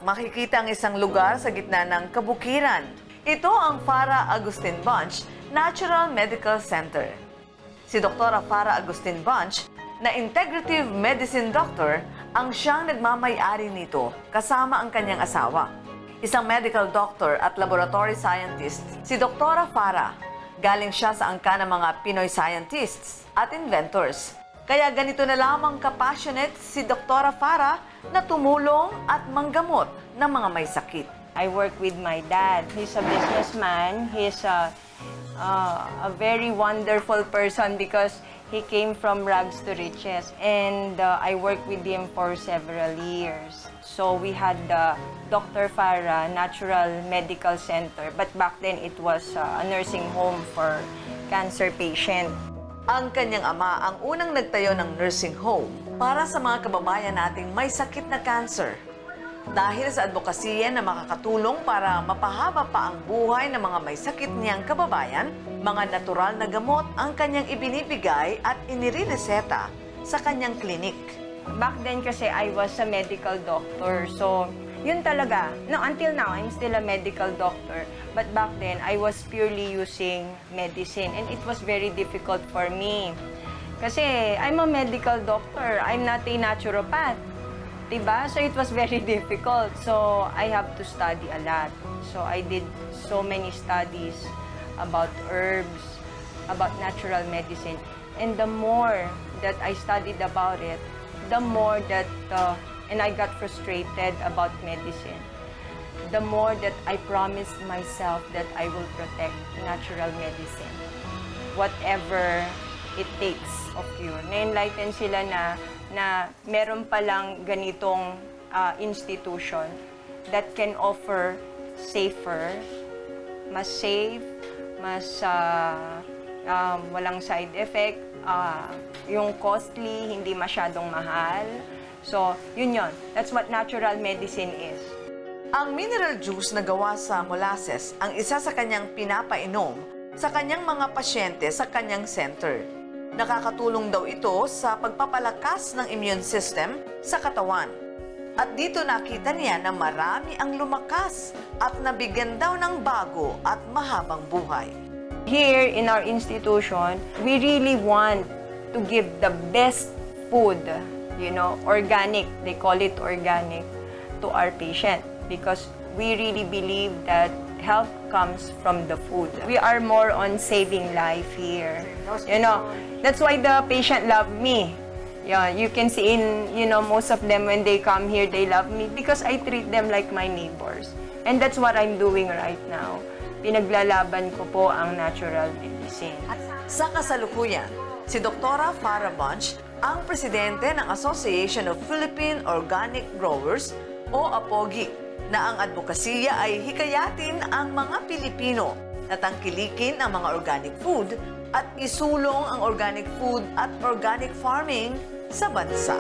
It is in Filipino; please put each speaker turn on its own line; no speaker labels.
makikita ang isang lugar sa gitna ng kabukiran. Ito ang Farah Agustin Bunch Natural Medical Center. Si Dr. Farah Agustin Bunch, na integrative medicine doctor, ang siyang nagmamay-ari nito kasama ang kanyang asawa. Isang medical doctor at laboratory scientist, si Dr. Farah. Galing siya sa angka ng mga Pinoy scientists at inventors. Kaya ganito na lamang ka-passionate si Dr. Farah na tumulong at manggamot ng mga may sakit.
I work with my dad. He's a businessman. He's a very wonderful person because he came from rags to riches. And I worked with him for several years. So we had the Dr. Farah Natural Medical Center. But back then, it was a nursing home for cancer patients.
Ang kanyang ama ang unang nagtayo ng nursing home para sa mga kababayan nating may sakit na cancer. Dahil sa advokasya na makakatulong para mapahaba pa ang buhay ng mga may sakit niyang kababayan, mga natural na gamot ang kanyang ibinibigay at inirereseta sa kanyang klinik.
Back then kasi I was a medical doctor, so yun talaga. No, until now, I'm still a medical doctor. But back then, I was purely using medicine. And it was very difficult for me. Kasi I'm a medical doctor. I'm not a naturopath. Diba? So it was very difficult. So I have to study a lot. So I did so many studies about herbs, about natural medicine. And the more that I studied about it, the more that and I got frustrated about medicine, the more that I promised myself that I will protect natural medicine. Whatever it takes of cure. Na-enlighten sila na meron palang ganitong institution that can offer safer, mas safe, mas walang side effect, yung costly, hindi masyadong mahal. So, yun. That's what natural medicine is.
Ang mineral juice na gawa sa molasses ang isa sa kanyang pinapainom sa kanyang mga pasyente sa kanyang center. Nakakatulong daw ito sa pagpapalakas ng immune system sa katawan. At dito nakita niya na marami ang lumakas at nabigyan daw ng bago at mahabang buhay.
Here in our institution, we really want to give the best food, organic, they call it organic, to our patient because we really believe that health comes from the food. We are more on saving life here. That's why the patient love me. Yeah, you can see in, most of them when they come here, they love me because I treat them like my neighbors. And that's what I'm doing right now. Pinaglalaban ko po ang natural medicine.
Sa kasalukuyan, si Dr. Farah Bunch ang presidente ng Association of Philippine Organic Growers o APOGI, na ang advokasya ay hikayatin ang mga Pilipino na tangkilikin ang mga organic food at isulong ang organic food at organic farming sa bansa.